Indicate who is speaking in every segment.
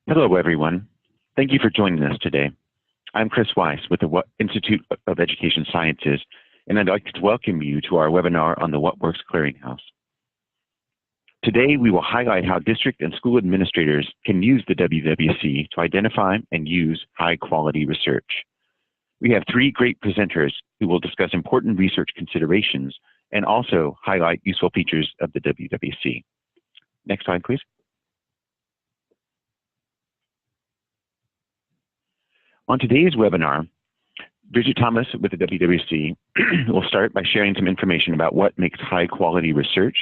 Speaker 1: Hello, everyone. Thank you for joining us today. I'm Chris Weiss with the Institute of Education Sciences, and I'd like to welcome you to our webinar on the What Works Clearinghouse. Today, we will highlight how district and school administrators can use the WWC to identify and use high-quality research. We have three great presenters who will discuss important research considerations and also highlight useful features of the WWC. Next slide, please. On today's webinar, Bridget Thomas with the WWC will start by sharing some information about what makes high-quality research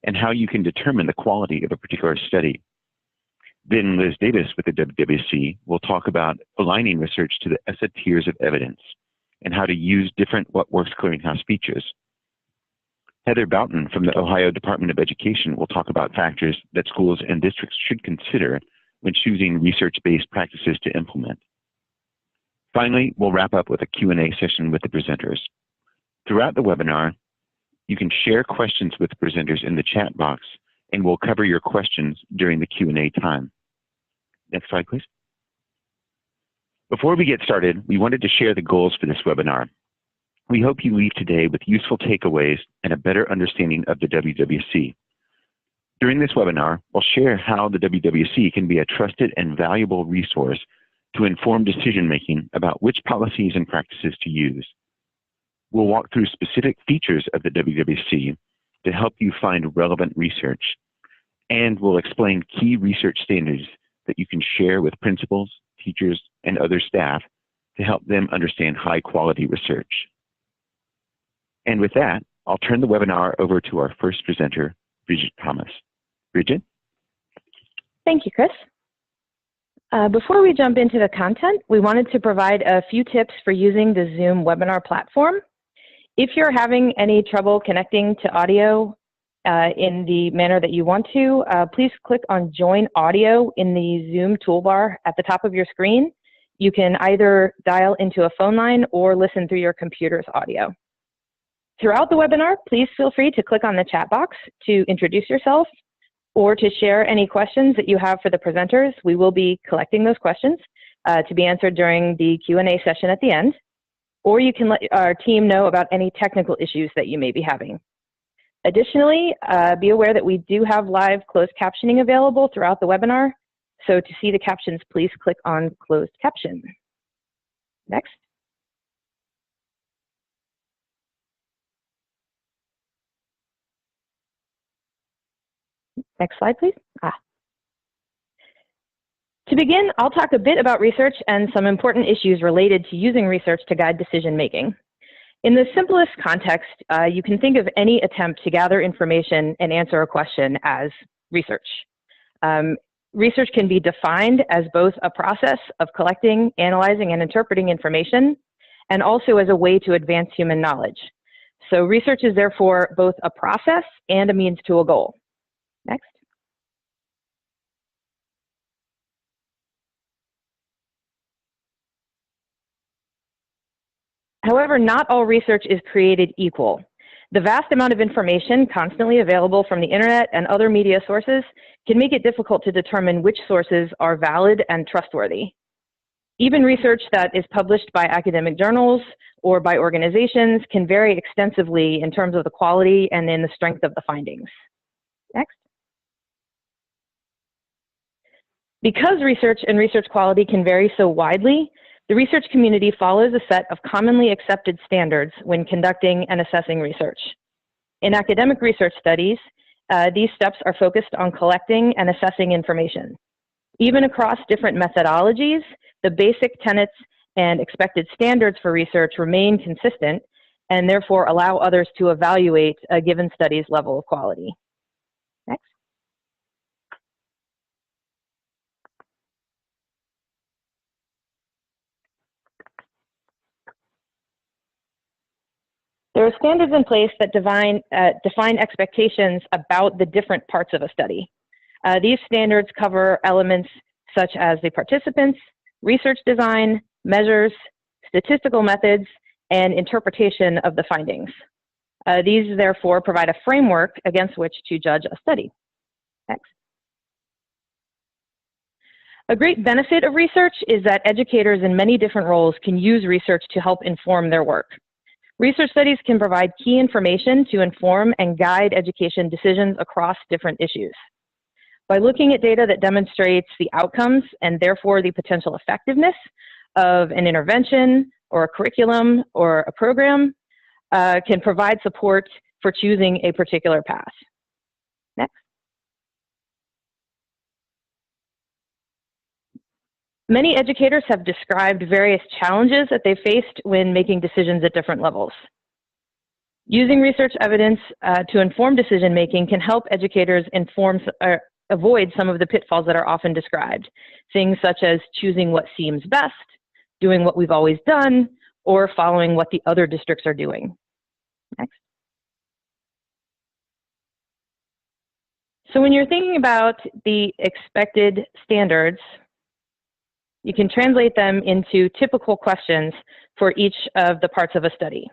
Speaker 1: and how you can determine the quality of a particular study. Then Liz Davis with the WWC will talk about aligning research to the ESSA tiers of evidence and how to use different What Works Clearinghouse features. Heather Boughton from the Ohio Department of Education will talk about factors that schools and districts should consider when choosing research-based practices to implement. Finally, we'll wrap up with a Q&A session with the presenters. Throughout the webinar, you can share questions with the presenters in the chat box, and we'll cover your questions during the Q&A time. Next slide, please. Before we get started, we wanted to share the goals for this webinar. We hope you leave today with useful takeaways and a better understanding of the WWC. During this webinar, we'll share how the WWC can be a trusted and valuable resource to inform decision-making about which policies and practices to use. We'll walk through specific features of the WWC to help you find relevant research, and we'll explain key research standards that you can share with principals, teachers, and other staff to help them understand high-quality research. And with that, I'll turn the webinar over to our first presenter, Bridget Thomas. Bridget?
Speaker 2: Thank you, Chris. Before we jump into the content, we wanted to provide a few tips for using the Zoom webinar platform. If you're having any trouble connecting to audio in the manner that you want to, please click on Join Audio in the Zoom toolbar at the top of your screen. You can either dial into a phone line or listen through your computer's audio. Throughout the webinar, please feel free to click on the chat box to introduce yourself or to share any questions that you have for the presenters. We will be collecting those questions to be answered during the Q&A session at the end, or you can let our team know about any technical issues that you may be having. Additionally, be aware that we do have live closed captioning available throughout the webinar, so to see the captions, please click on Closed Caption. Next. Next slide, please. To begin, I'll talk a bit about research and some important issues related to using research to guide decision making. In the simplest context, you can think of any attempt to gather information and answer a question as research. Research can be defined as both a process of collecting, analyzing, and interpreting information, and also as a way to advance human knowledge. So research is therefore both a process and a means to a goal. Next. However, not all research is created equal. The vast amount of information constantly available from the internet and other media sources can make it difficult to determine which sources are valid and trustworthy. Even research that is published by academic journals or by organizations can vary extensively in terms of the quality and in the strength of the findings. Next. Because research and research quality can vary so widely, the research community follows a set of commonly accepted standards when conducting and assessing research. In academic research studies, these steps are focused on collecting and assessing information. Even across different methodologies, the basic tenets and expected standards for research remain consistent and therefore allow others to evaluate a given study's level of quality. Next. There are standards in place that define expectations about the different parts of a study. These standards cover elements such as the participants, research design, measures, statistical methods, and interpretation of the findings. These therefore provide a framework against which to judge a study. Next. A great benefit of research is that educators in many different roles can use research to help inform their work. Research studies can provide key information to inform and guide education decisions across different issues. By looking at data that demonstrates the outcomes and therefore the potential effectiveness of an intervention or a curriculum or a program, can provide support for choosing a particular path. Next. Many educators have described various challenges that they faced when making decisions at different levels. Using research evidence to inform decision-making can help educators avoid some of the pitfalls that are often described. Things such as choosing what seems best, doing what we've always done, or following what the other districts are doing. Next. So when you're thinking about the expected standards, you can translate them into typical questions for each of the parts of a study.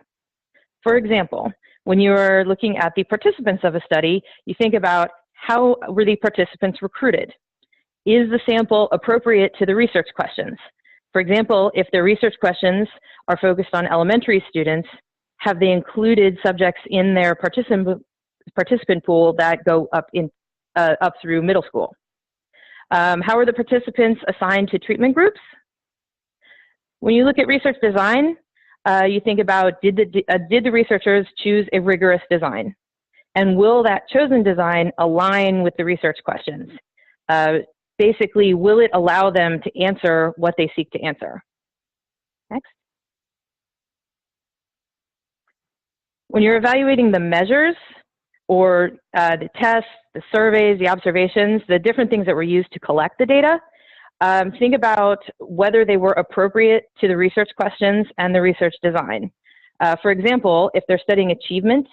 Speaker 2: For example, when you're looking at the participants of a study, you think about how were the participants recruited? Is the sample appropriate to the research questions? For example, if the research questions are focused on elementary students, have they included subjects in their participant pool that go up through middle school? How are the participants assigned to treatment groups? When you look at research design, you think about did the researchers choose a rigorous design? And will that chosen design align with the research questions? Basically, will it allow them to answer what they seek to answer? Next. When you're evaluating the measures or the tests, the surveys, the observations, the different things that were used to collect the data, think about whether they were appropriate to the research questions and the research design. For example, if they're studying achievement,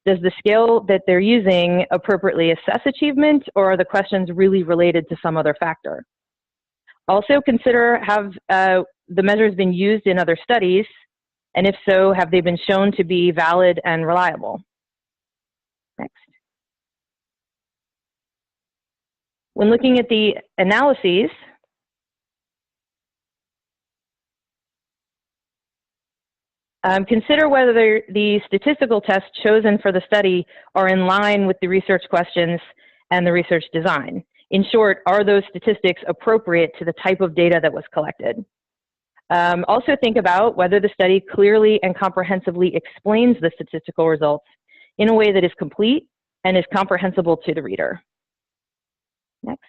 Speaker 2: does the scale that they're using appropriately assess achievement, or are the questions really related to some other factor? Also consider, have the measures been used in other studies, and if so, have they been shown to be valid and reliable? Next. When looking at the analyses, consider whether the statistical tests chosen for the study are in line with the research questions and the research design. In short, are those statistics appropriate to the type of data that was collected? Also think about whether the study clearly and comprehensively explains the statistical results in a way that is complete and is comprehensible to the reader. Next.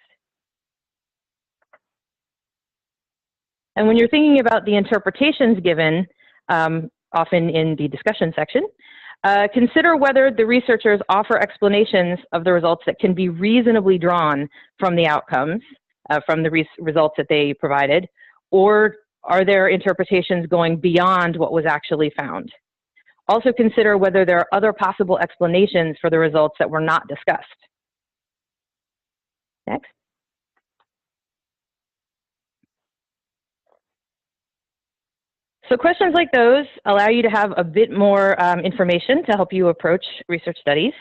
Speaker 2: And when you're thinking about the interpretations given, often in the discussion section, consider whether the researchers offer explanations of the results that can be reasonably drawn from the outcomes, from the results that they provided, or are their interpretations going beyond what was actually found? Also consider whether there are other possible explanations for the results that were not discussed. Next. So questions like those allow you to have a bit more information to help you approach research studies.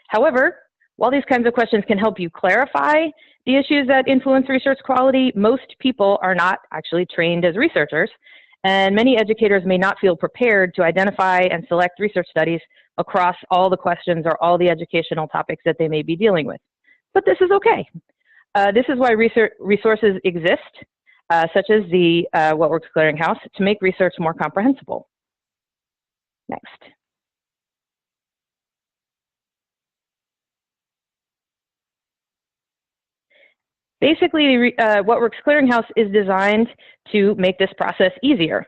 Speaker 2: However, while these kinds of questions can help you clarify the issues that influence research quality, most people are not actually trained as researchers, and many educators may not feel prepared to identify and select research studies across all the questions or all the educational topics that they may be dealing with. But this is okay. This is why resources exist, such as the What Works Clearinghouse, to make research more comprehensible. Next. Basically, What Works Clearinghouse is designed to make this process easier.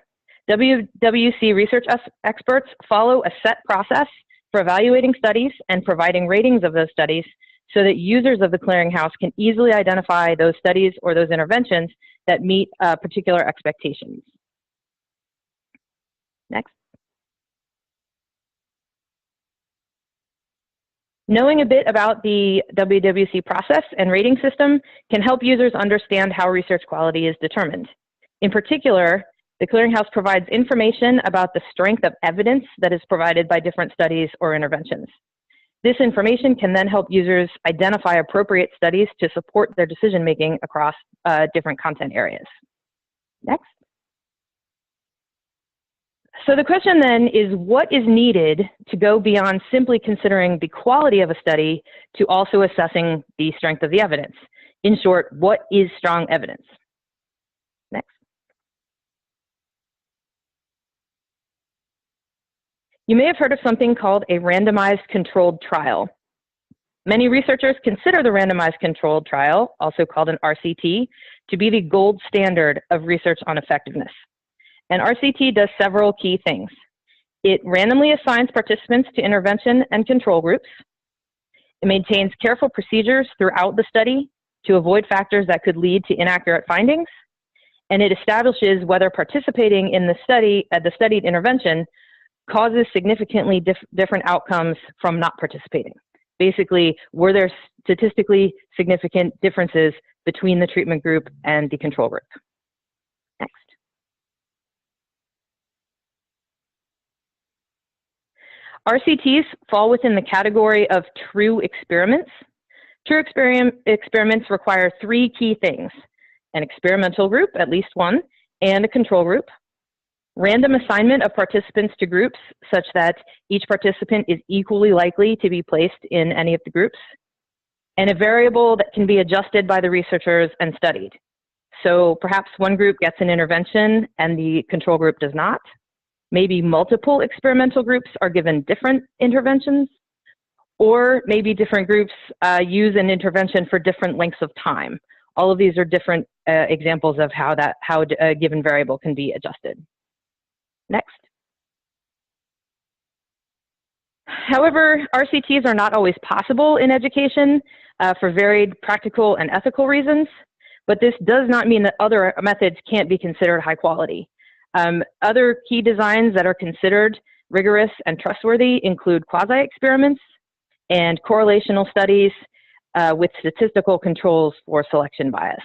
Speaker 2: WWC research experts follow a set process for evaluating studies and providing ratings of those studies so that users of the clearinghouse can easily identify those studies or those interventions that meet particular expectations. Next. Knowing a bit about the WWC process and rating system can help users understand how research quality is determined. In particular, the clearinghouse provides information about the strength of evidence that is provided by different studies or interventions. This information can then help users identify appropriate studies to support their decision-making across different content areas. Next. So the question then is, what is needed to go beyond simply considering the quality of a study to also assessing the strength of the evidence? In short, what is strong evidence? Next. You may have heard of something called a randomized controlled trial. Many researchers consider the randomized controlled trial, also called an RCT, to be the gold standard of research on effectiveness. An RCT does several key things. It randomly assigns participants to intervention and control groups. It maintains careful procedures throughout the study to avoid factors that could lead to inaccurate findings. And it establishes whether participating in the studied intervention causes significantly different outcomes from not participating. Basically, were there statistically significant differences between the treatment group and the control group? Next. RCTs fall within the category of true experiments. True experiments require three key things: an experimental group, at least one, and a control group. Random assignment of participants to groups such that each participant is equally likely to be placed in any of the groups, and a variable that can be adjusted by the researchers and studied. So perhaps one group gets an intervention and the control group does not. Maybe multiple experimental groups are given different interventions, or maybe different groups use an intervention for different lengths of time. All of these are different examples of how a given variable can be adjusted. Next. However, RCTs are not always possible in education for varied practical and ethical reasons, but this does not mean that other methods can't be considered high quality. Other key designs that are considered rigorous and trustworthy include quasi-experiments and correlational studies with statistical controls for selection bias.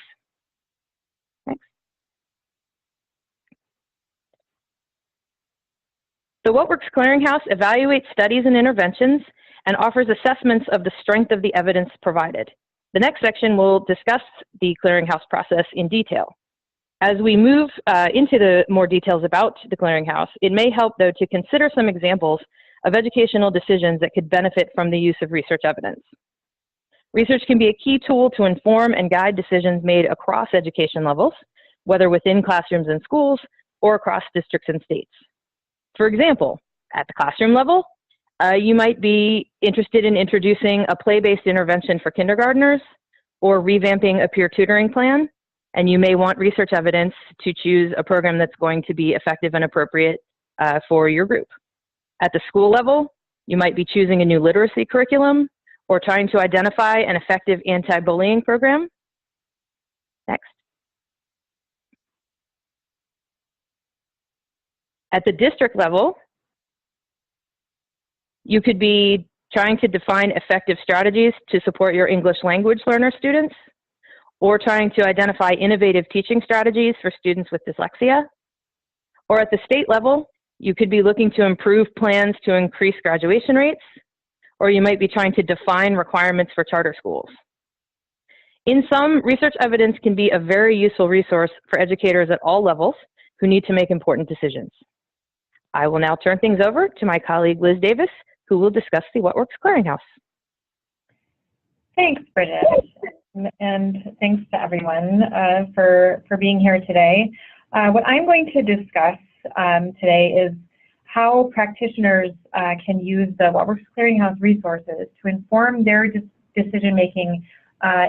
Speaker 2: Next. The What Works Clearinghouse evaluates studies and interventions and offers assessments of the strength of the evidence provided. The next section will discuss the clearinghouse process in detail. As we move into the more details about the clearinghouse, it may help, though, to consider some examples of educational decisions that could benefit from the use of research evidence. Research can be a key tool to inform and guide decisions made across education levels, whether within classrooms and schools or across districts and states. For example, at the classroom level, you might be interested in introducing a play-based intervention for kindergartners or revamping a peer tutoring plan, and you may want research evidence to choose a program that's going to be effective and appropriate for your group. At the school level, you might be choosing a new literacy curriculum or trying to identify an effective anti-bullying program. Next. At the district level, you could be trying to define effective strategies to support your English language learner students, or trying to identify innovative teaching strategies for students with dyslexia. Or at the state level, you could be looking to improve plans to increase graduation rates, or you might be trying to define requirements for charter schools. In sum, research evidence can be a very useful resource for educators at all levels who need to make important decisions. I will now turn things over to my colleague Liz Davis, who will discuss the What Works Clearinghouse.
Speaker 3: Thanks, Bridget, and thanks to everyone for being here today. What I'm going to discuss today is how practitioners can use the What Works Clearinghouse resources to inform their decision-making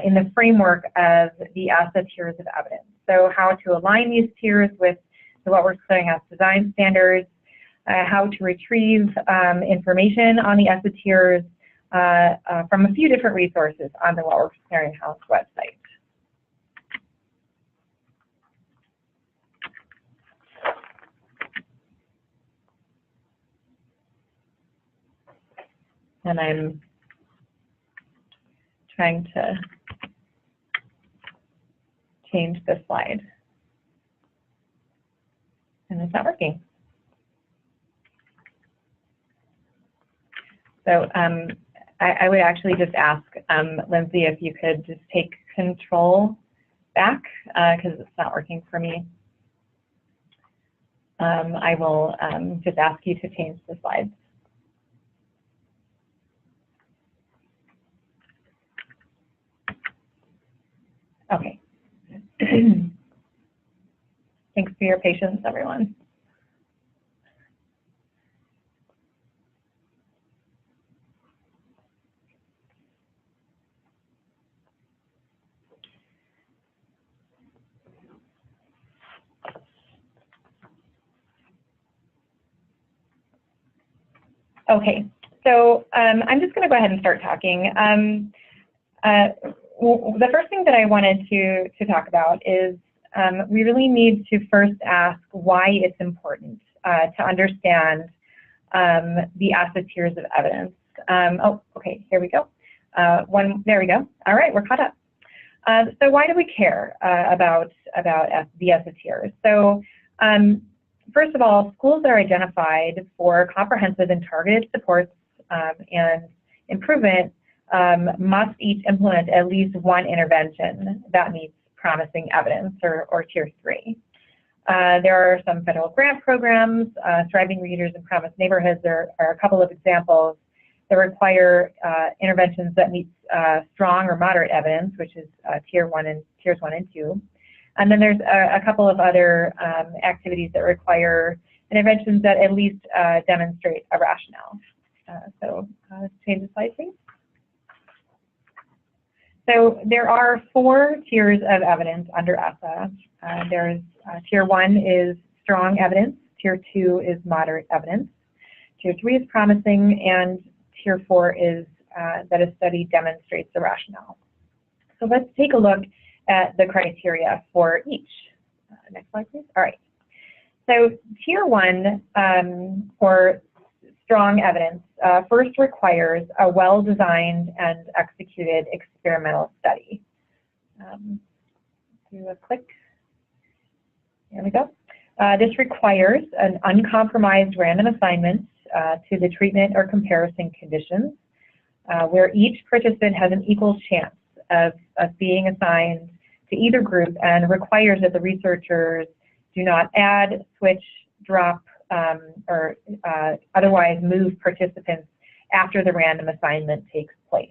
Speaker 3: in the framework of the ESSA tiers of evidence. So how to align these tiers with the What Works Clearinghouse design standards, how to retrieve information on the ESSA tiers from a few different resources on the What Works Clearinghouse website. And I'm trying to change the slide. And it's not working. So I would actually just ask Lindsay if you could just take control back because it's not working for me. I will just ask you to change the slides. Okay. Thanks for your patience, everyone. Okay, so I'm just going to go ahead and start talking. The first thing that I wanted to talk about is we really need to first ask why it's important to understand the ESSA tiers of evidence. Oh, okay, here we go. There we go. All right, we're caught up. So why do we care about the ESSA tiers? So first of all, schools that are identified for comprehensive and targeted supports and improvement must each implement at least one intervention that meets promising evidence, or Tier 3. There are some federal grant programs, Thriving Readers and Promised Neighborhoods are a couple of examples that require interventions that meet strong or moderate evidence, which is Tiers 1 and 2. And then there's a couple of other activities that require interventions that at least demonstrate a rationale. So let's change the slide, please. So there are 4 tiers of evidence under ESSA. There's Tier 1 is strong evidence, Tier 2 is moderate evidence, Tier 3 is promising, and Tier 4 is that a study demonstrates the rationale. So let's take a look at the criteria for each. Next slide, please. All right. So Tier 1 for strong evidence first requires a well-designed and executed experimental study. Do a click. There we go. This requires an uncompromised random assignment to the treatment or comparison conditions, where each participant has an equal chance of being assigned to either group, and requires that the researchers do not add, switch, drop, or otherwise move participants after the random assignment takes place.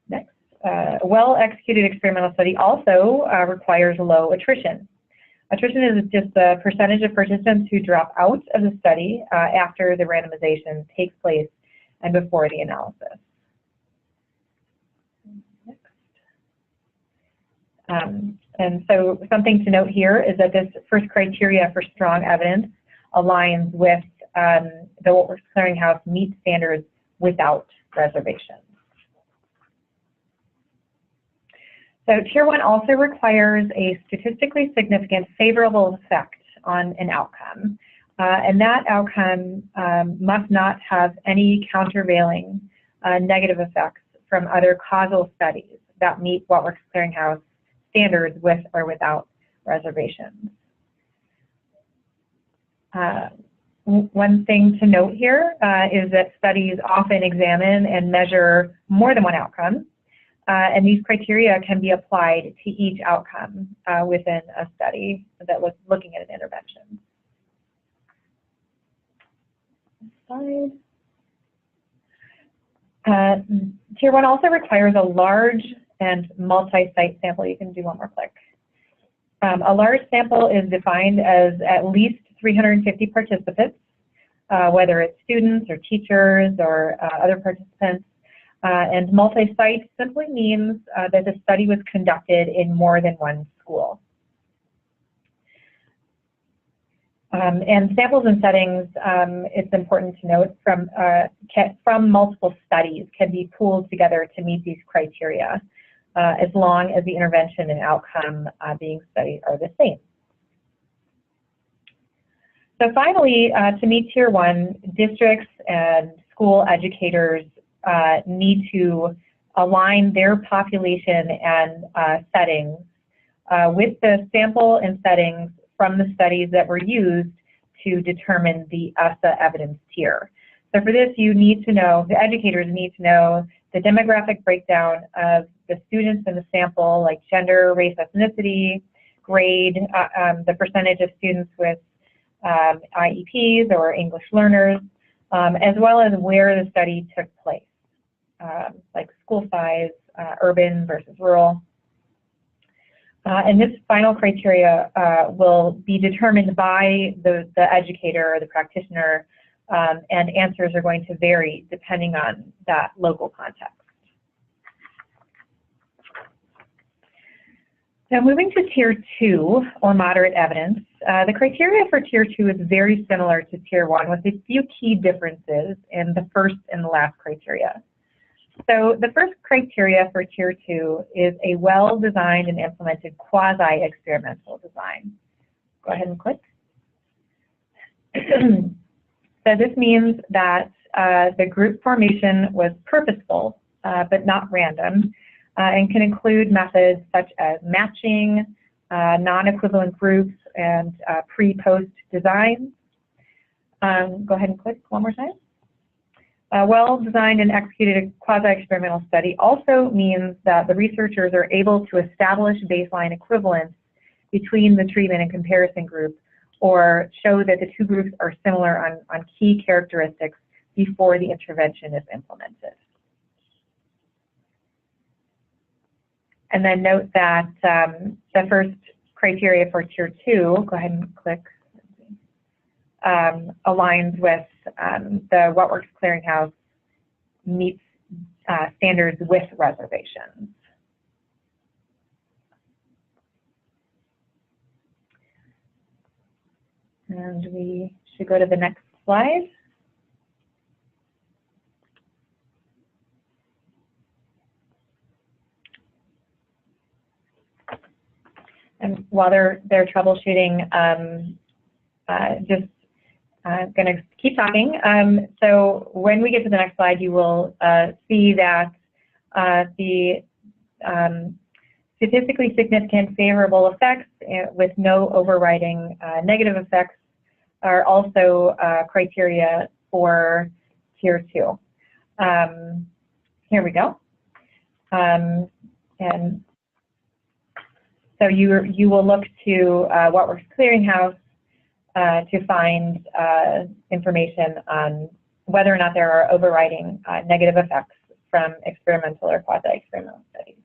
Speaker 3: Next, a well-executed experimental study also requires low attrition. Attrition is just the percentage of participants who drop out of the study after the randomization takes place and before the analysis. And so something to note here is that this first criteria for strong evidence aligns with the Whitworth Clearinghouse meets standards without reservations. So Tier 1 also requires a statistically significant favorable effect on an outcome. And that outcome must not have any countervailing negative effects from other causal studies that meet Whitworth Clearinghouse standards with or without reservations. One thing to note here is that studies often examine and measure more than one outcome, and these criteria can be applied to each outcome within a study that was looking at an intervention. Tier 1 also requires a large and multi-site sample. You can do one more click. A large sample is defined as at least 350 participants, whether it's students or teachers or other participants. And multi-site simply means that the study was conducted in more than one school. And samples and settings, it's important to note, from multiple studies can be pooled together to meet these criteria, as long as the intervention and outcome being studied are the same. So finally, to meet Tier 1, districts and school educators need to align their population and settings with the sample and settings from the studies that were used to determine the ESSA evidence tier. So for this, you need to know, the educators need to know the demographic breakdown of the students in the sample, like gender, race, ethnicity, grade, the percentage of students with IEPs or English learners, as well as where the study took place, like school size, urban versus rural. And this final criteria will be determined by the educator or the practitioner, and answers are going to vary depending on that local context. So moving to Tier 2, or moderate evidence, the criteria for Tier 2 is very similar to Tier 1 with a few key differences in the first and the last criteria. So the first criteria for Tier 2 is a well-designed and implemented quasi-experimental design. Go ahead and click. So this means that the group formation was purposeful, but not random, and can include methods such as matching, non-equivalent groups, and pre-post designs. Go ahead and click one more time. A well-designed and executed quasi-experimental study also means that the researchers are able to establish baseline equivalence between the treatment and comparison group, or show that the two groups are similar on key characteristics before the intervention is implemented. And then note that the first criteria for Tier 2, go ahead and click, aligns with the What Works Clearinghouse meets standards with reservations. And we should go to the next slide. And while they're troubleshooting, just going to keep talking. So when we get to the next slide, you will see that the statistically significant favorable effects with no overriding negative effects are also criteria for Tier 2. Here we go. And so you will look to What Works Clearinghouse to find information on whether or not there are overriding negative effects from experimental or quasi-experimental studies.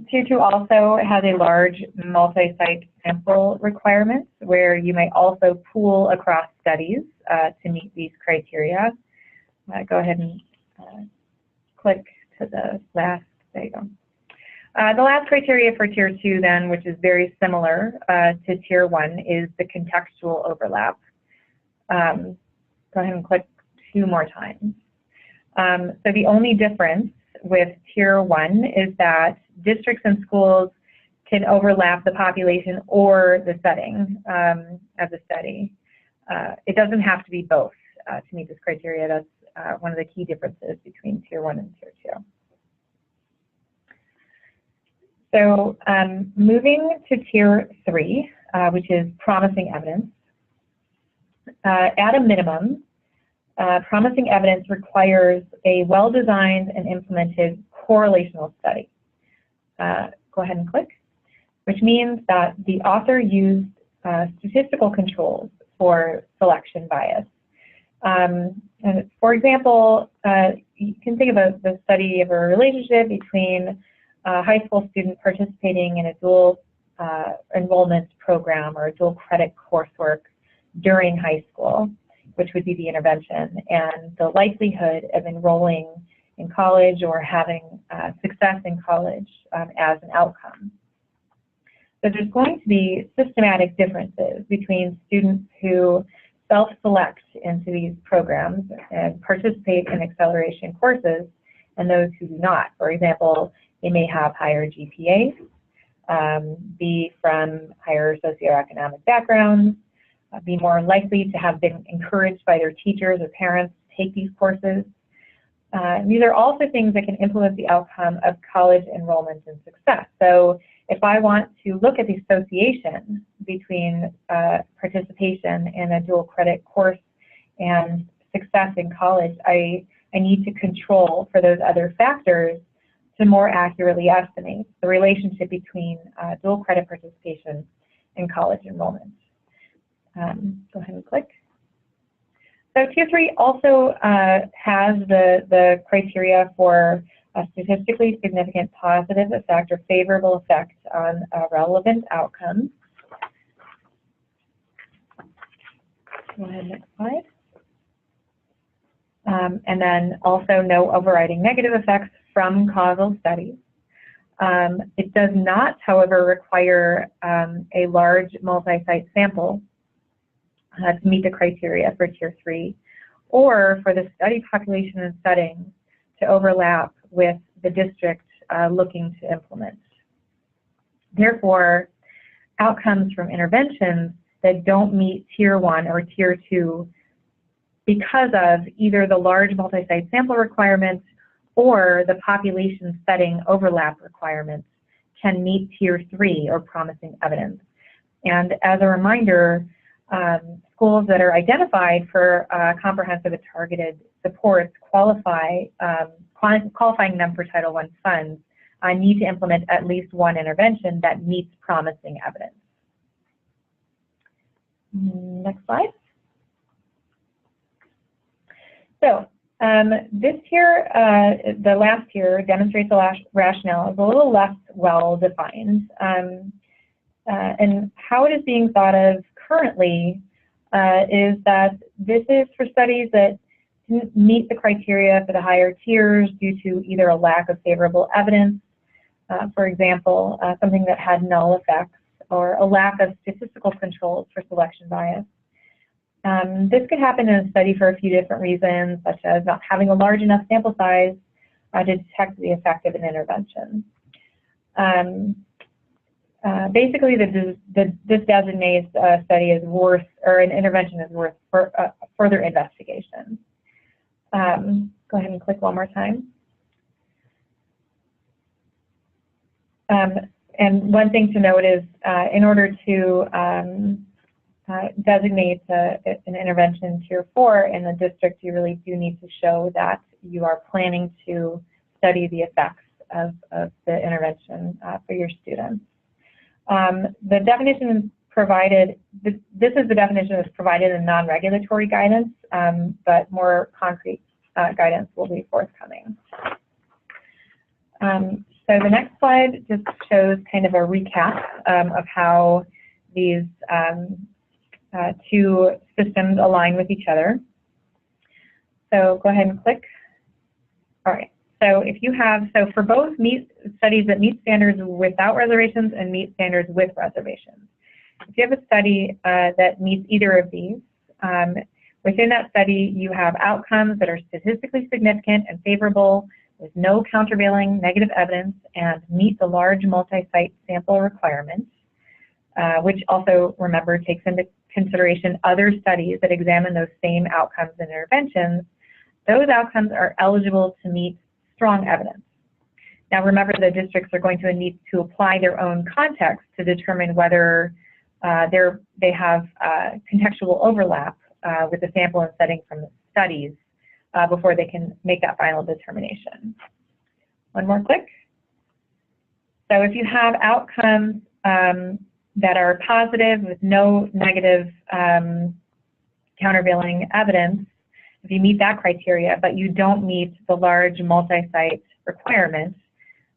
Speaker 3: Tier 2 also has a large multi-site sample requirement where you may also pool across studies to meet these criteria. Go ahead and click to the last, there you go. The last criteria for Tier 2 then, which is very similar to Tier 1, is the contextual overlap. Go ahead and click 2 more times. So the only difference with Tier 1 is that districts and schools can overlap the population or the setting of the study. It doesn't have to be both to meet this criteria. That's one of the key differences between Tier 1 and Tier 2. So moving to Tier 3, which is promising evidence. At a minimum, promising evidence requires a well-designed and implemented correlational study. Go ahead and click, which means that the author used statistical controls for selection bias. And for example, you can think of the study of a relationship between a high school student participating in a dual enrollment program or a dual credit coursework during high school, which would be the intervention, and the likelihood of enrolling in college or having success in college as an outcome. So there's going to be systematic differences between students who self-select into these programs and participate in acceleration courses and those who do not. For example, they may have higher GPAs, be from higher socioeconomic backgrounds, be more likely to have been encouraged by their teachers or parents to take these courses. These are also things that can influence the outcome of college enrollment and success. So if I want to look at the association between participation in a dual credit course and success in college, I need to control for those other factors to more accurately estimate the relationship between dual credit participation and college enrollment. Go ahead and click. So Tier 3 also has the criteria for a statistically significant positive effect or favorable effect on relevant outcomes. Go ahead, next slide. And then also no overriding negative effects from causal studies. It does not, however, require a large multi-site sample to meet the criteria for Tier 3, or for the study population and settings to overlap with the district looking to implement. Therefore, outcomes from interventions that don't meet Tier 1 or Tier 2 because of either the large multi-site sample requirements or the population setting overlap requirements can meet Tier 3 or promising evidence. And as a reminder, schools that are identified for comprehensive and targeted supports qualifying them for Title I funds need to implement at least one intervention that meets promising evidence. Next slide. So this here, the last tier, demonstrates the rationale is a little less well defined. And how it is being thought of currently is that this is for studies that meet the criteria for the higher tiers due to either a lack of favorable evidence, for example, something that had null effects, or a lack of statistical controls for selection bias. This could happen in a study for a few different reasons, such as not having a large enough sample size to detect the effect of an intervention. Basically, this designates a study as worth, or an intervention is worth further investigation. Go ahead and click one more time. And one thing to note is, in order to designate an intervention Tier 4 in the district, you really do need to show that you are planning to study the effects of the intervention for your students. The definition is provided, this is the definition that's provided in non-regulatory guidance, but more concrete guidance will be forthcoming. So the next slide just shows kind of a recap of how these two systems align with each other. So go ahead and click. All right. So if you have, so for both studies that meet standards without reservations and meet standards with reservations, if you have a study that meets either of these, within that study you have outcomes that are statistically significant and favorable with no countervailing negative evidence and meet the large multi-site sample requirements, which also, remember, takes into consideration other studies that examine those same outcomes and interventions. Those outcomes are eligible to meet strong evidence. Now remember, the districts are going to need to apply their own context to determine whether they have contextual overlap with the sample and setting from the studies before they can make that final determination. One more click. So if you have outcomes that are positive with no negative countervailing evidence, if you meet that criteria, but you don't meet the large multi-site requirements,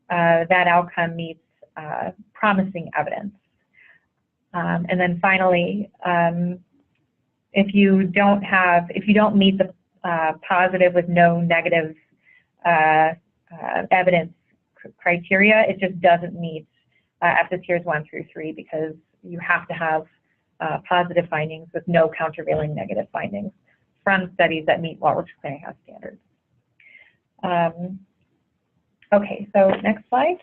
Speaker 3: that outcome meets promising evidence. And then finally, if you don't meet the positive with no negative evidence criteria, it just doesn't meet after tiers 1 through 3, because you have to have positive findings with no countervailing negative findings from studies that meet Waterworks Clearinghouse standards. Okay, so next slide.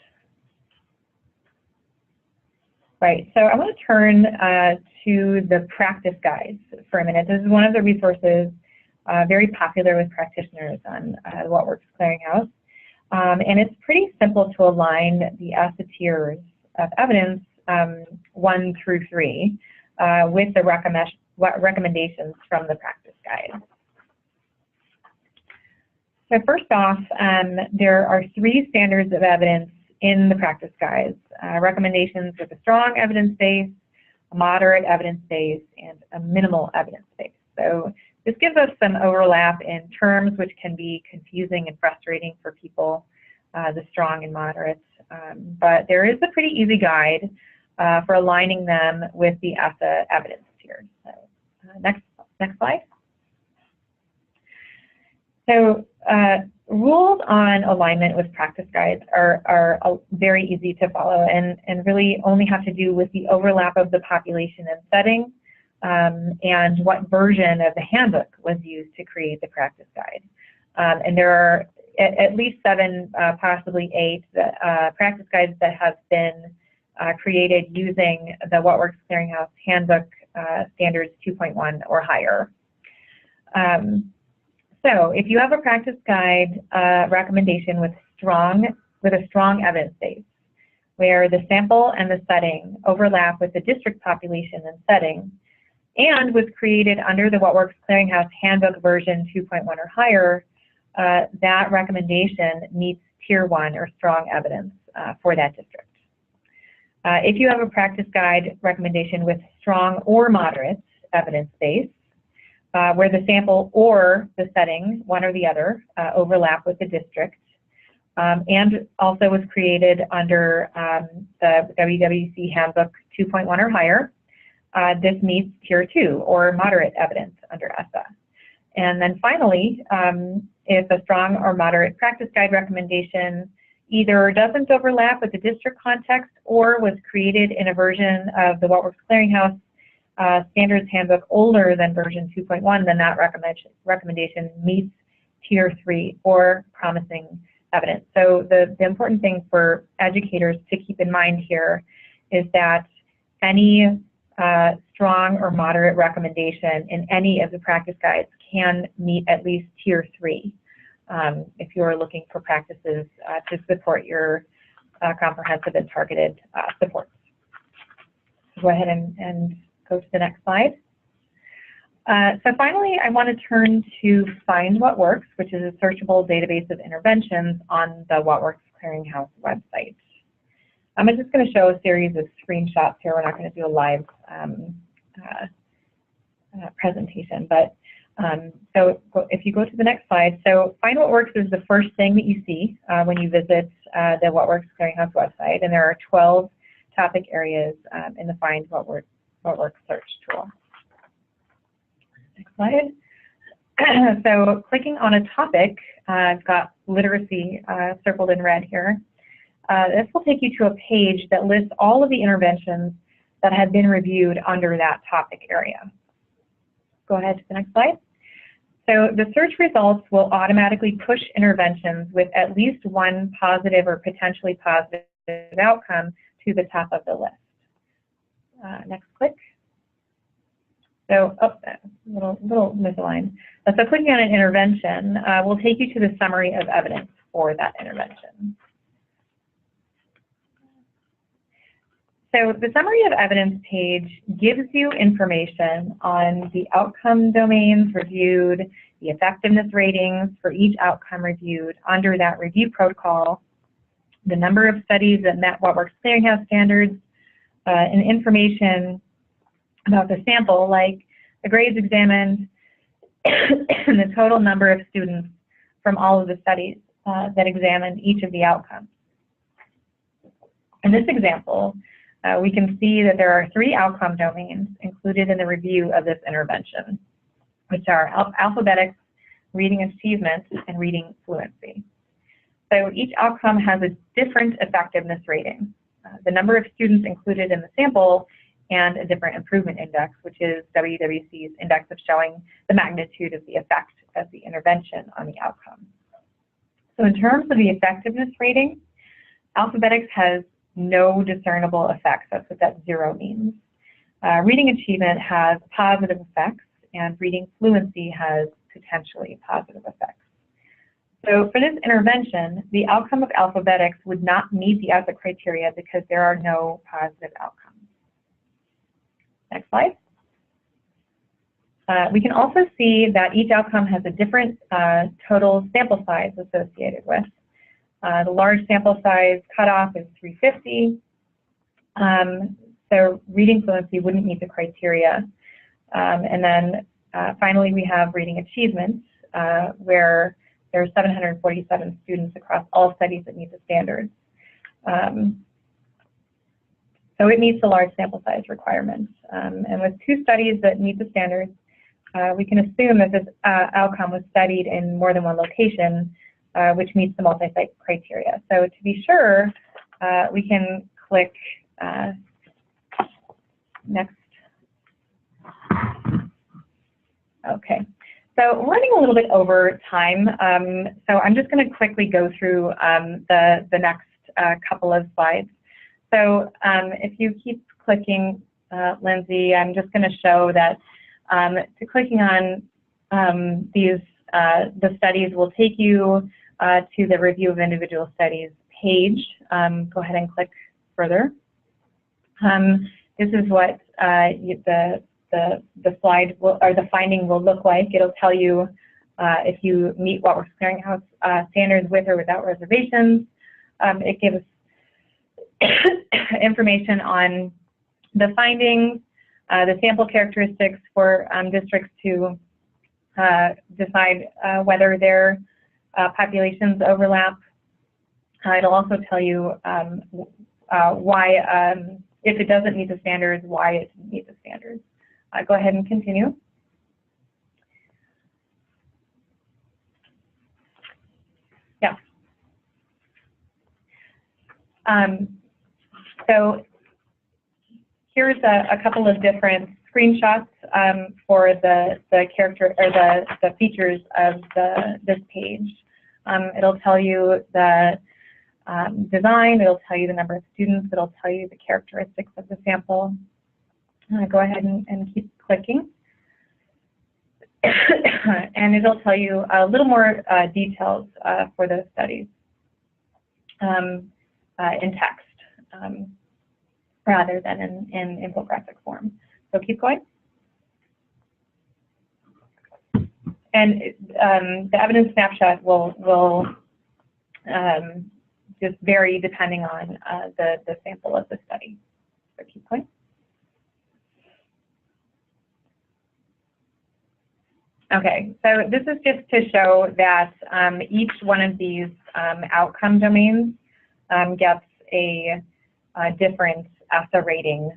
Speaker 3: Right, so I want to turn to the practice guides for a minute. This is one of the resources very popular with practitioners on the Waterworks Clearinghouse. And it's pretty simple to align the ESSA tiers of evidence 1 through 3 with the recommendations from the practice guide. So first off, there are 3 standards of evidence in the practice guides: recommendations with a strong evidence base, a moderate evidence base, and a minimal evidence base. So this gives us some overlap in terms, which can be confusing and frustrating for people, the strong and moderate. But there is a pretty easy guide for aligning them with the ESSA evidence tiers. So next slide. So rules on alignment with practice guides are very easy to follow and really only have to do with the overlap of the population and setting and what version of the handbook was used to create the practice guide. And there are at least 7, possibly 8 practice guides that have been created using the What Works Clearinghouse Handbook Standards 2.1 or higher. So if you have a practice guide recommendation with a strong evidence base, where the sample and the setting overlap with the district population and setting, and was created under the What Works Clearinghouse Handbook version 2.1 or higher, that recommendation meets Tier 1 or strong evidence for that district. If you have a practice guide recommendation with strong or moderate evidence base, where the sample or the setting, one or the other, overlap with the district, and also was created under the WWC Handbook 2.1 or higher, this meets Tier 2 or moderate evidence under ESSA. And then finally, if a strong or moderate practice guide recommendation either doesn't overlap with the district context or was created in a version of the What Works Clearinghouse Standards Handbook older than version 2.1, then that recommendation meets Tier 3 or promising evidence. So the important thing for educators to keep in mind here is that any strong or moderate recommendation in any of the practice guides can meet at least Tier 3 if you're looking for practices to support your comprehensive and targeted supports. Go ahead and go to the next slide. So finally, I want to turn to Find What Works, which is a searchable database of interventions on the What Works Clearinghouse website. I'm just going to show a series of screenshots here. We're not going to do a live presentation, but so if you go to the next slide, so Find What Works is the first thing that you see when you visit the What Works Clearinghouse website, and there are 12 topic areas in the Find What Works search tool. Next slide. So clicking on a topic, I've got literacy circled in red here. This will take you to a page that lists all of the interventions that have been reviewed under that topic area. Go ahead to the next slide. So the search results will automatically push interventions with at least one positive or potentially positive outcome to the top of the list. Next click. So, little misaligned. So clicking on an intervention will take you to the summary of evidence for that intervention. So the summary of evidence page gives you information on the outcome domains reviewed, the effectiveness ratings for each outcome reviewed under that review protocol, the number of studies that met What Works Clearinghouse standards, and information about the sample, like the grades examined and the total number of students from all of the studies that examined each of the outcomes. In this example, we can see that there are 3 outcome domains included in the review of this intervention, which are alphabetics, reading achievement, and reading fluency. So each outcome has a different effectiveness rating, the number of students included in the sample, and a different improvement index, which is WWC's index of showing the magnitude of the effect of the intervention on the outcome. So in terms of the effectiveness rating, alphabetics has no discernible effects. That's what that 0 means. Reading achievement has positive effects, and reading fluency has potentially positive effects. So for this intervention, the outcome of alphabetics would not meet the output criteria because there are no positive outcomes. Next slide. We can also see that each outcome has a different total sample size associated with. The large sample size cutoff is 350. So reading fluency wouldn't meet the criteria. And then finally, we have reading achievements, where there are 747 students across all studies that meet the standards. So it meets the large sample size requirements. And with 2 studies that meet the standards, we can assume that this outcome was studied in more than one location, which meets the multi-site criteria. So to be sure, we can click next. Okay, so we're running a little bit over time, so I'm just going to quickly go through the next couple of slides. So if you keep clicking, Lindsay, I'm just going to show that to clicking on the studies will take you to the review of individual studies page. Go ahead and click further. This is what the slide will, or the finding will look like. It'll tell you if you meet Watt-Works Clearinghouse standards with or without reservations. It gives information on the findings, the sample characteristics for districts to decide whether their populations overlap. It'll also tell you why, if it doesn't meet the standards, why it doesn't meet the standards. Go ahead and continue. Yeah. So here's a couple of different screenshots for the character or the features of this page. It'll tell you the design, it'll tell you the number of students, it'll tell you the characteristics of the sample. Go ahead and keep clicking. And it'll tell you a little more details for those studies in text rather than in infographic form. So keep going. And the evidence snapshot will just vary depending on the sample of the study. So keep going. Okay, so this is just to show that each one of these outcome domains gets a different ESSA rating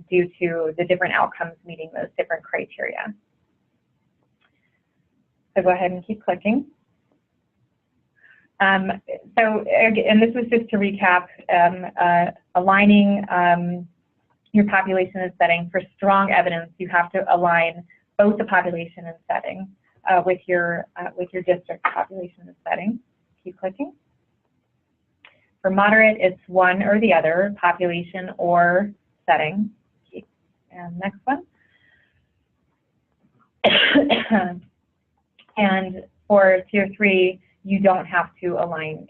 Speaker 3: due to the different outcomes meeting those different criteria. So go ahead and keep clicking. And this was just to recap, aligning your population and setting. For strong evidence, you have to align both the population and setting with your district population and setting. Keep clicking. For moderate, it's one or the other, population or setting. And next one. And for tier 3, you don't have to align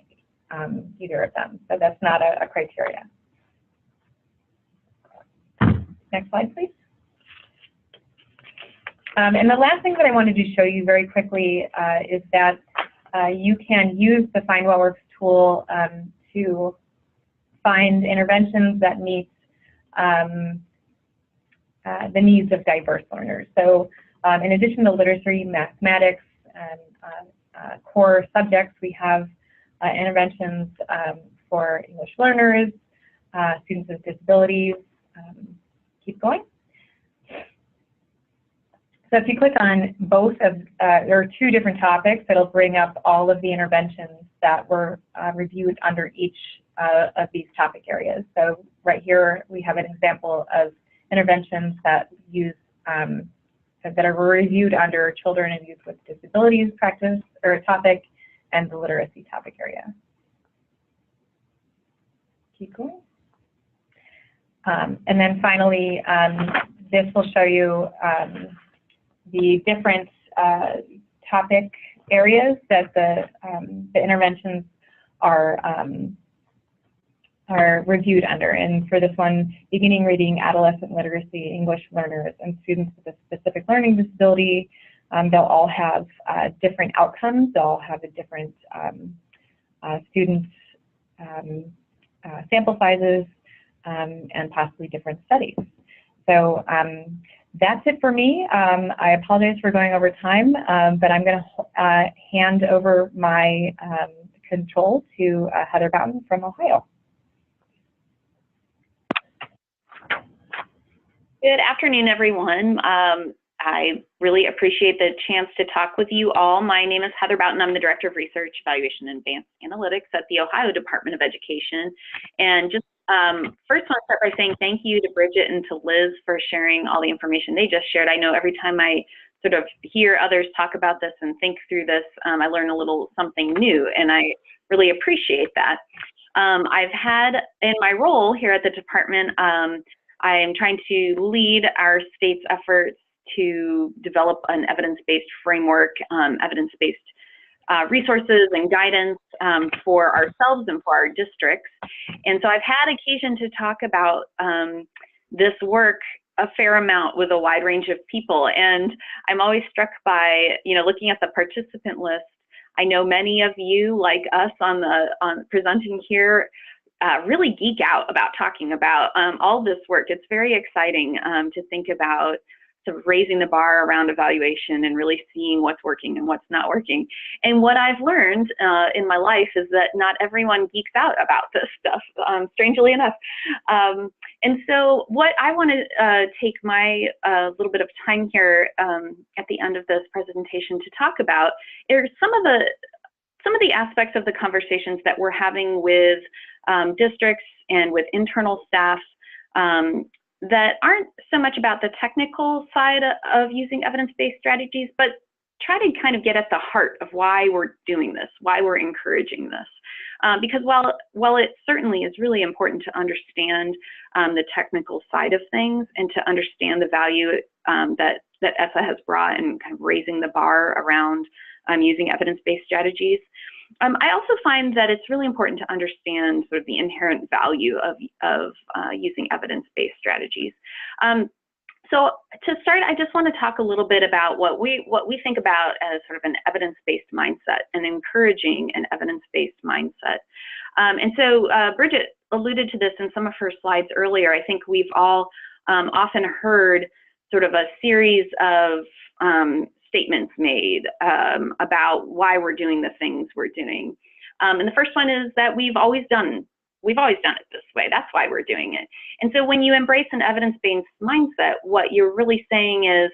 Speaker 3: either of them, so that's not a criteria. Next slide, please. And the last thing that I wanted to show you very quickly is that you can use the Find Watt-Works tool to find interventions that meet the needs of diverse learners. So in addition to literacy, mathematics, and core subjects, we have interventions for English learners, students with disabilities. Keep going. So if you click on both of, there are 2 different topics that'll bring up all of the interventions that were reviewed under each of these topic areas. So right here we have an example of interventions that use that are reviewed under children and youth with disabilities practice or topic and the literacy topic area. Keep going. And then finally, this will show you the different topic areas that the interventions are reviewed under. And for this one, beginning reading, adolescent literacy, English learners, and students with a specific learning disability, they'll all have different outcomes. They'll all have a different students sample sizes and possibly different studies. So that's it for me. I apologize for going over time, but I'm going to hand over my control to Heather Boughton from Ohio.
Speaker 4: Good afternoon, everyone. I really appreciate the chance to talk with you all. My name is Heather Boughton. I'm the Director of Research, Evaluation, and Advanced Analytics at the Ohio Department of Education. And just first, I want to start by saying thank you to Bridget and to Liz for sharing all the information they just shared. I know every time I sort of hear others talk about this and think through this, I learn a little something new, and I really appreciate that. I've had, in my role here at the department, I am trying to lead our state's efforts to develop an evidence-based framework, evidence-based resources and guidance for ourselves and for our districts. And so I've had occasion to talk about this work a fair amount with a wide range of people. And I'm always struck by, looking at the participant list. I know many of you, like us on presenting here, really geek out about talking about all this work. It's very exciting to think about sort of raising the bar around evaluation and really seeing what's working and what's not working. And what I've learned in my life is that not everyone geeks out about this stuff, strangely enough. And so what I want to take my little bit of time here at the end of this presentation to talk about are some of the aspects of the conversations that we're having with districts and with internal staff that aren't so much about the technical side of using evidence-based strategies, but try to kind of get at the heart of why we're doing this, why we're encouraging this. Because while it certainly is really important to understand the technical side of things and to understand the value that ESSA has brought in kind of raising the bar around using evidence-based strategies, I also find that it's really important to understand sort of the inherent value of using evidence-based strategies. So to start, I just want to talk a little bit about what we think about as sort of an evidence-based mindset and encouraging an evidence-based mindset. And so Bridget alluded to this in some of her slides earlier. I think we've all often heard sort of a series of statements made about why we're doing the things we're doing. And the first one is that we've always done it this way. That's why we're doing it. And so when you embrace an evidence-based mindset, what you're really saying is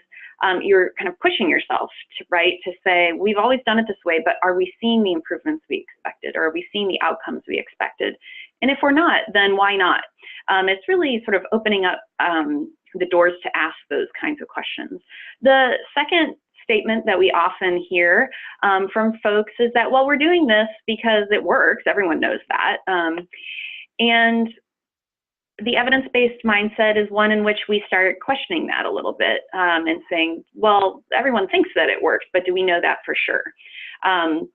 Speaker 4: you're kind of pushing yourself to say, we've always done it this way, but are we seeing the improvements we expected? Or are we seeing the outcomes we expected? And if we're not, then why not? It's really sort of opening up the doors to ask those kinds of questions. The second statement that we often hear from folks is that, well, we're doing this because it works. Everyone knows that. And the evidence-based mindset is one in which we start questioning that a little bit and saying, well, everyone thinks that it works, but do we know that for sure?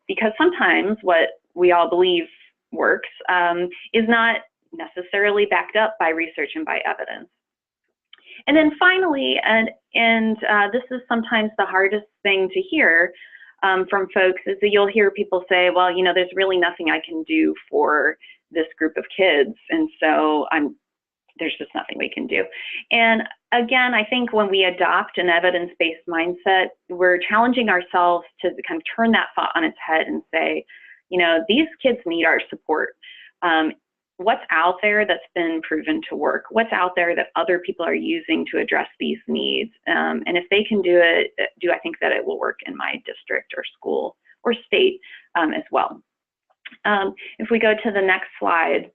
Speaker 4: Because sometimes what we all believe works is not necessarily backed up by research and by evidence. And then finally, and this is sometimes the hardest thing to hear from folks, is that you'll hear people say, well, there's really nothing I can do for this group of kids, and so there's just nothing we can do. And again, I think when we adopt an evidence-based mindset, we're challenging ourselves to kind of turn that thought on its head and say, these kids need our support. What's out there that's been proven to work? What's out there that other people are using to address these needs? And if they can do it, do I think that it will work in my district or school or state as well? If we go to the next slide.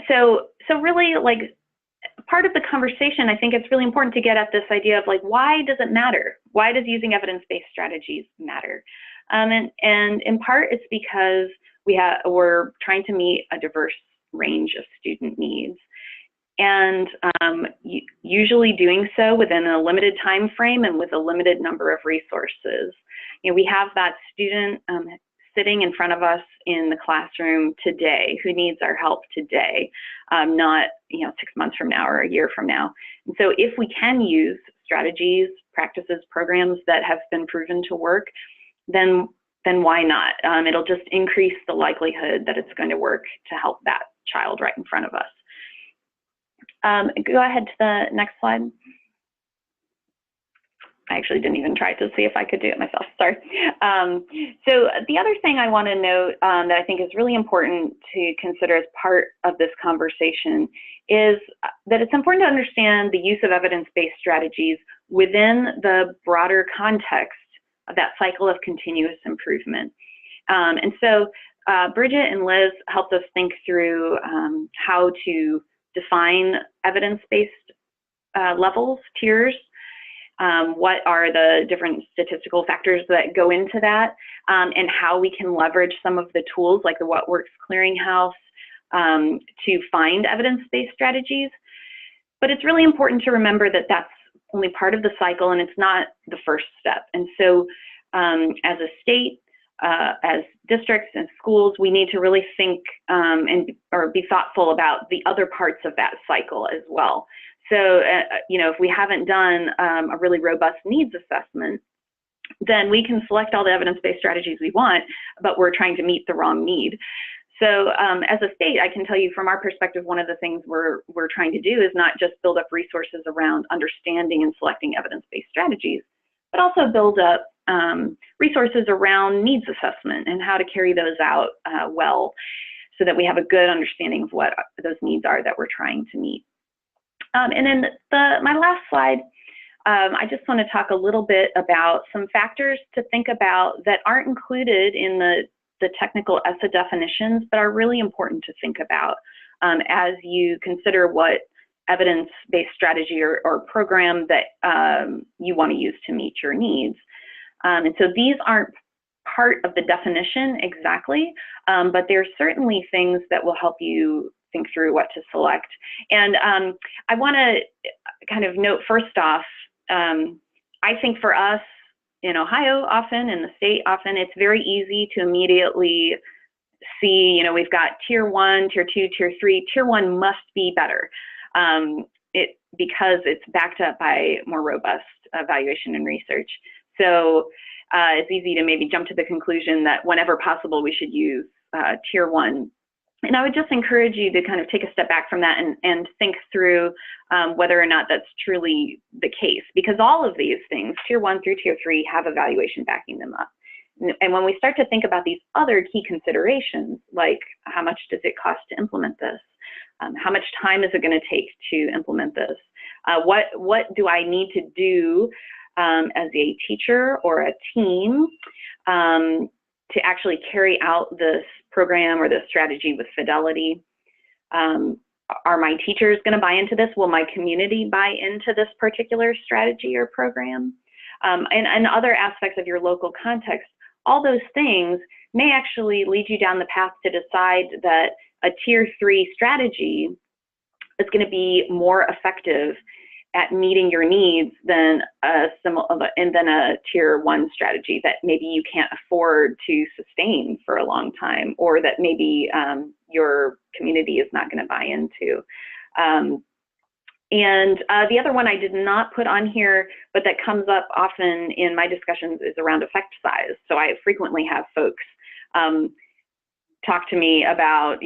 Speaker 4: So really, like, part of the conversation, I think it's really important to get at this idea of, like, why does it matter? Why does using evidence-based strategies matter? And in part, it's because we're trying to meet a diverse range of student needs. and usually doing so within a limited time frame and with a limited number of resources. You know, we have that student sitting in front of us in the classroom today who needs our help today, not 6 months from now or a year from now. And so if we can use strategies, practices, programs that have been proven to work, then why not? It'll just increase the likelihood that it's going to work to help that child right in front of us. Go ahead to the next slide. I actually didn't even try to see if I could do it myself, sorry. So the other thing I want to note that I think is really important to consider as part of this conversation is that it's important to understand the use of evidence-based strategies within the broader context of that cycle of continuous improvement. And so Bridget and Liz helped us think through how to define evidence-based levels, tiers, what are the different statistical factors that go into that, and how we can leverage some of the tools like the What Works Clearinghouse to find evidence-based strategies. But it's really important to remember that that's only part of the cycle and it's not the first step. And so as a state, as districts and schools, we need to really think or be thoughtful about the other parts of that cycle as well. So, if we haven't done a really robust needs assessment, then we can select all the evidence-based strategies we want, but we're trying to meet the wrong need. So as a state, I can tell you from our perspective, one of the things we're trying to do is not just build up resources around understanding and selecting evidence-based strategies, but also build up resources around needs assessment and how to carry those out well so that we have a good understanding of what those needs are that we're trying to meet. And then my last slide, I just want to talk a little bit about some factors to think about that aren't included in the technical ESSA definitions, but are really important to think about as you consider what evidence-based strategy or program that you want to use to meet your needs. And so these aren't part of the definition exactly, but there's certainly things that will help you think through what to select. And I want to kind of note first off, I think for us in Ohio often, in the state often, it's very easy to immediately see, we've got tier 1, tier 2, tier 3. Tier 1 must be better because it's backed up by more robust evaluation and research. So it's easy to maybe jump to the conclusion that whenever possible, we should use tier 1. And I would just encourage you to kind of take a step back from that and think through whether or not that's truly the case, because all of these things, tier 1 through tier 3, have evaluation backing them up. And when we start to think about these other key considerations, like how much does it cost to implement this? How much time is it going to take to implement this? What do I need to do as a teacher or a team to actually carry out this program or this strategy with fidelity? Are my teachers going to buy into this? Will my community buy into this particular strategy or program? And other aspects of your local context, all those things may actually lead you down the path to decide that a tier 3 strategy is going to be more effective at meeting your needs than a tier 1 strategy that maybe you can't afford to sustain for a long time, or that maybe your community is not going to buy into. And the other one I did not put on here, but that comes up often in my discussions, is around effect size. So I frequently have folks talk to me about,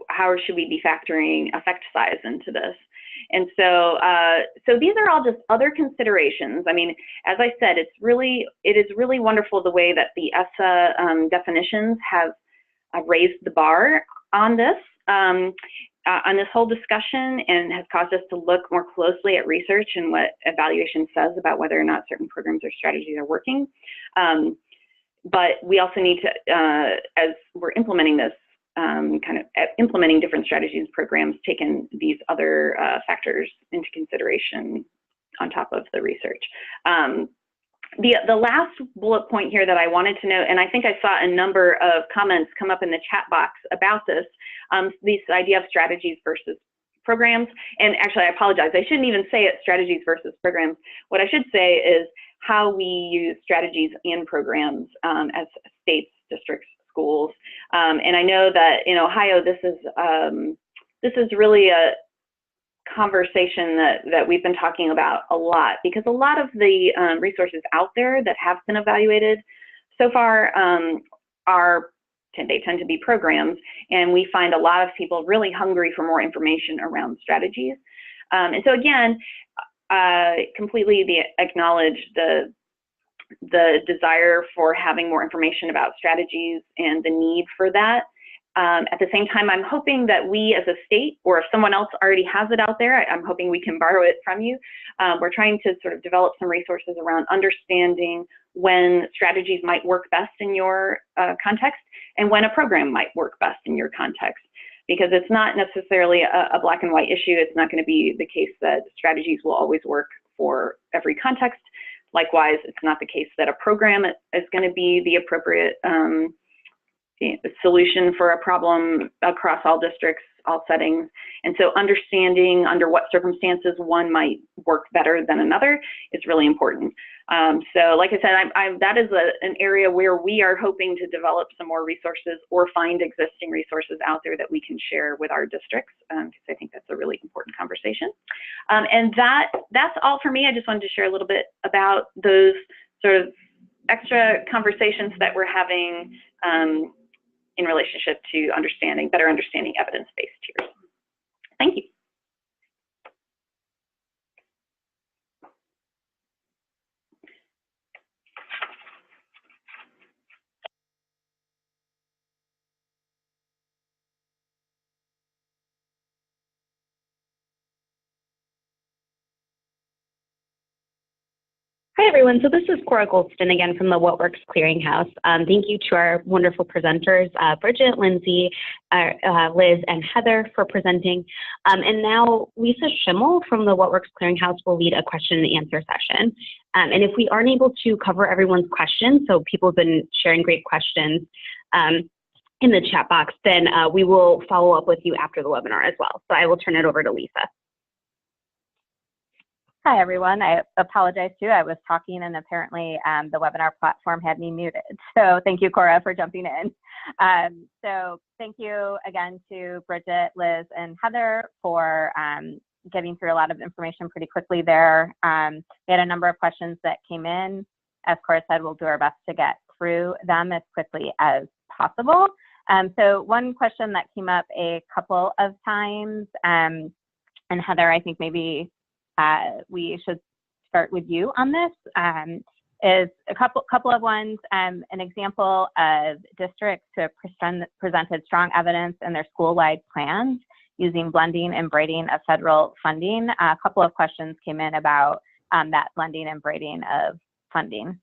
Speaker 4: how should we be factoring effect size into this? And so, so these are all just other considerations. I mean, as I said, it is really wonderful the way that the ESSA definitions have raised the bar on this whole discussion, and has caused us to look more closely at research and what evaluation says about whether or not certain programs or strategies are working. But we also need to, as we're implementing this, implementing different strategies and programs, taking these other factors into consideration on top of the research. The last bullet point here that I wanted to note, and I think I saw a number of comments come up in the chat box about this idea of strategies versus programs. And actually, I apologize, I shouldn't even say it strategies versus programs. What I should say is how we use strategies and programs as states, districts, schools. And I know that in Ohio, this is really a conversation that we've been talking about a lot, because a lot of the resources out there that have been evaluated so far they tend to be programs, and we find a lot of people really hungry for more information around strategies. And so again, completely acknowledge the desire for having more information about strategies and the need for that. At the same time, I'm hoping that we as a state, or if someone else already has it out there, I'm hoping we can borrow it from you. We're trying to sort of develop some resources around understanding when strategies might work best in your context and when a program might work best in your context. Because it's not necessarily a black and white issue. It's not going to be the case that strategies will always work for every context. Likewise, it's not the case that a program is going to be the appropriate solution for a problem across all districts, all settings. And so understanding under what circumstances one might work better than another is really important. So like I said, that is an area where we are hoping to develop some more resources or find existing resources out there that we can share with our districts, because I think that's a really important conversation. And that's all for me. I just wanted to share a little bit about those sort of extra conversations that we're having in relationship to better understanding evidence-based tiers. Thank you.
Speaker 5: Hi, everyone. So this is Cora Goldston again from the What Works Clearinghouse. Thank you to our wonderful presenters, Bridget, Lindsay, Liz, and Heather for presenting. And now Lisa Schimmel from the What Works Clearinghouse will lead a question and answer session. And if we aren't able to cover everyone's questions, so people have been sharing great questions in the chat box, then we will follow up with you after the webinar as well. So I will turn it over to Lisa.
Speaker 6: Hi, everyone. I apologize too. I was talking and apparently the webinar platform had me muted. So thank you, Cora, for jumping in. So thank you again to Bridget, Liz, and Heather for getting through a lot of information pretty quickly there. We had a number of questions that came in. As Cora said, we'll do our best to get through them as quickly as possible. So one question that came up a couple of times, and Heather, I think maybe we should start with you on this, is a couple of ones. An example of districts who have presented strong evidence in their school-wide plans using blending and braiding of federal funding. A couple of questions came in about that blending and braiding of funding.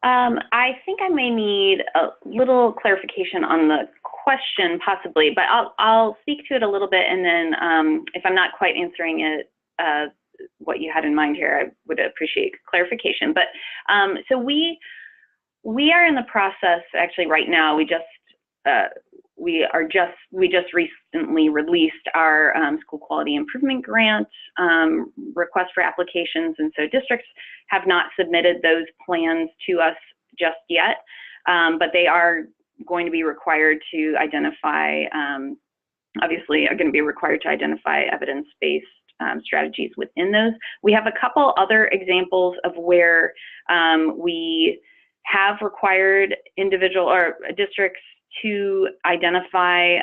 Speaker 4: I think I may need a little clarification on the question, possibly, but I'll speak to it a little bit, and then if I'm not quite answering it, what you had in mind here, I would appreciate clarification. But so we are in the process, actually, right now. We just recently released our school quality improvement grant request for applications, and so districts have not submitted those plans to us just yet, but they are going to be required to identify, obviously are going to be required to identify evidence-based strategies within those. We have a couple other examples of where we have required individual or districts to identify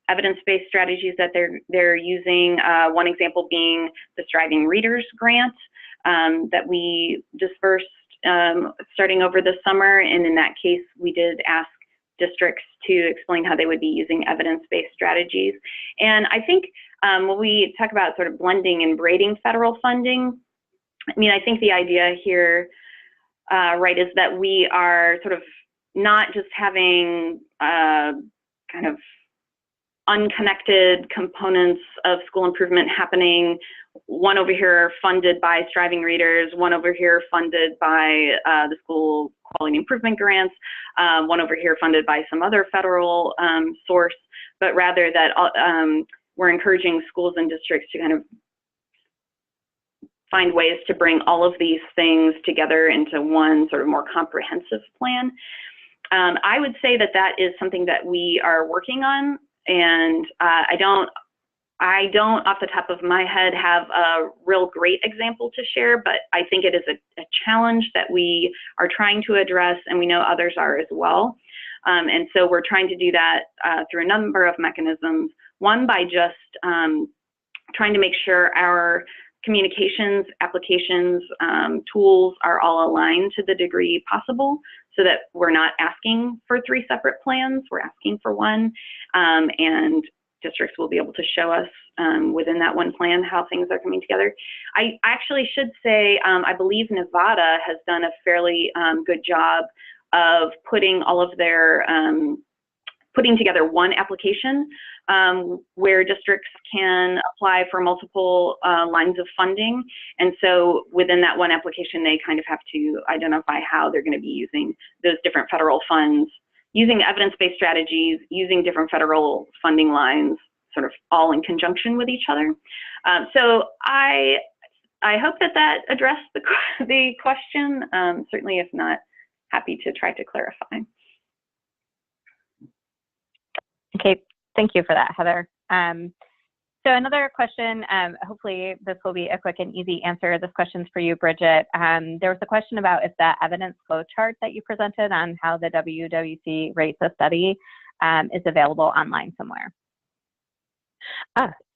Speaker 4: evidence-based strategies that they're using. One example being the Striving Readers Grant that we dispersed starting over the summer, and in that case, we did ask districts to explain how they would be using evidence-based strategies. And I think when we talk about sort of blending and braiding federal funding, I mean, I think the idea here, right, is that we are sort of not just having kind of unconnected components of school improvement happening, one over here funded by Striving Readers, one over here funded by the school quality improvement grants, one over here funded by some other federal source, but rather that we're encouraging schools and districts to kind of find ways to bring all of these things together into one sort of more comprehensive plan. I would say that that is something that we are working on, and I don't off the top of my head have a real great example to share, but I think it is a challenge that we are trying to address, and we know others are as well. And so we're trying to do that through a number of mechanisms. One, by just trying to make sure our communications, applications, tools are all aligned to the degree possible, so that we're not asking for 3 separate plans, we're asking for one, and districts will be able to show us within that one plan how things are coming together. I actually should say, I believe Nevada has done a fairly good job of putting all of their, putting together one application where districts can apply for multiple lines of funding. And so within that one application, they kind of have to identify how they're going to be using those different federal funds, using evidence-based strategies, using different federal funding lines, sort of all in conjunction with each other. So I hope that that addressed the question. Certainly, if not, happy to try to clarify.
Speaker 6: Okay, thank you for that, Heather. So another question, hopefully this will be a quick and easy answer. This question's for you, Bridget. There was a question about if the evidence flow chart that you presented on how the WWC rates a study is available online somewhere.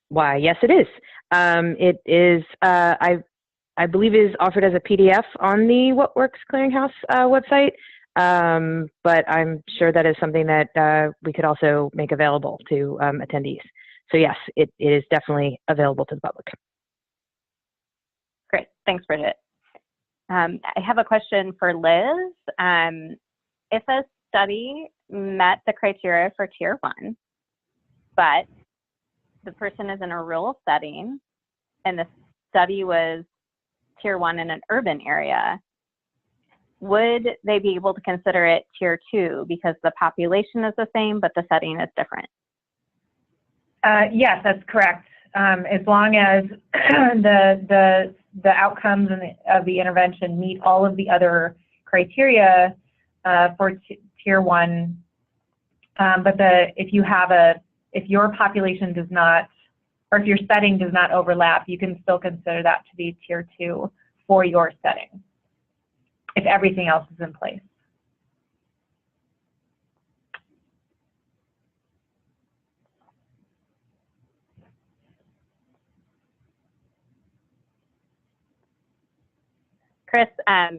Speaker 2: Why, yes, it is. It is, I believe, is offered as a PDF on the What Works Clearinghouse website. But I'm sure that is something that we could also make available to attendees. So yes, it is definitely available to the public.
Speaker 6: Great, thanks, Bridget. I have a question for Liz. If a study met the criteria for Tier 1, but the person is in a rural setting and the study was Tier 1 in an urban area, would they be able to consider it Tier 2 because the population is the same, but the setting is different?
Speaker 3: Yes, that's correct. As long as the outcomes of the intervention meet all of the other criteria for Tier 1, but if your population does not, or if your setting does not overlap, you can still consider that to be Tier 2 for your setting, if everything else is in place.
Speaker 6: Chris, I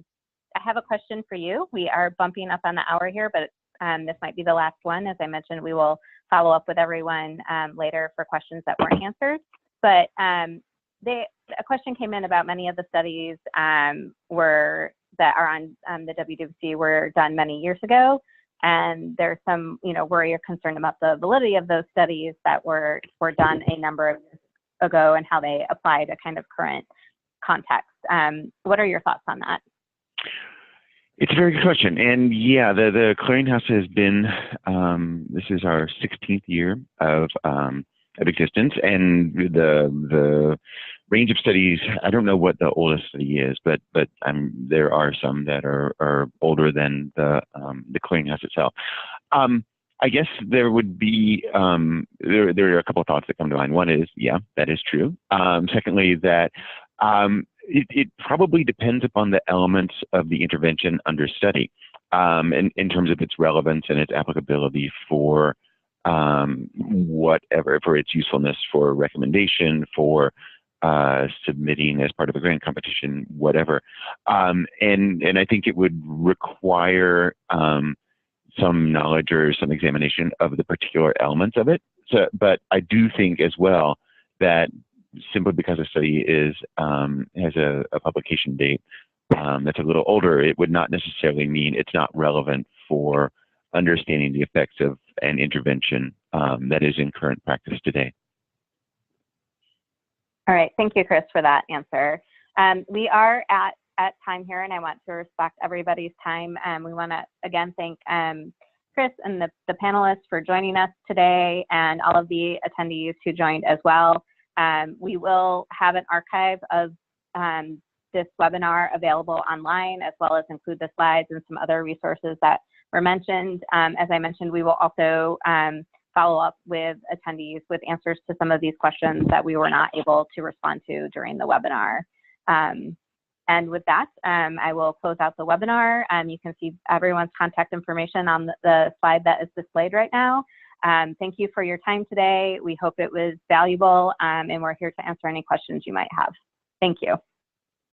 Speaker 6: have a question for you. We are bumping up on the hour here, but this might be the last one. As I mentioned, we will follow up with everyone later for questions that weren't answered. But a question came in about many of the studies that are on the WWC were done many years ago. And there's some, worry or concern about the validity of those studies that were done a number of years ago and how they apply to kind of current context. What are your thoughts on that?
Speaker 1: It's a very good question. And yeah, the Clearinghouse has been, this is our 16th year of existence, and the range of studies, I don't know what the oldest study is, but there are some that are older than the Clearinghouse itself. I guess there would be, there are a couple of thoughts that come to mind. One is, yeah, that is true. Secondly, that it probably depends upon the elements of the intervention under study, in terms of its relevance and its applicability for whatever, for its usefulness for recommendation, for submitting as part of a grant competition, whatever. And I think it would require some knowledge or some examination of the particular elements of it. So, but I do think as well that simply because a study is has a publication date that's a little older, it would not necessarily mean it's not relevant for understanding the effects of an intervention that is in current practice today.
Speaker 6: All right, thank you, Chris, for that answer. We are at at time here, and I want to respect everybody's time. We want to, again, thank Chris and the panelists for joining us today, and all of the attendees who joined as well. We will have an archive of this webinar available online, as well as include the slides and some other resources that were mentioned. As I mentioned, we will also follow up with attendees with answers to some of these questions that we were not able to respond to during the webinar. And with that, I will close out the webinar. You can see everyone's contact information on the slide that is displayed right now. Thank you for your time today. We hope it was valuable, and we're here to answer any questions you might have. Thank you.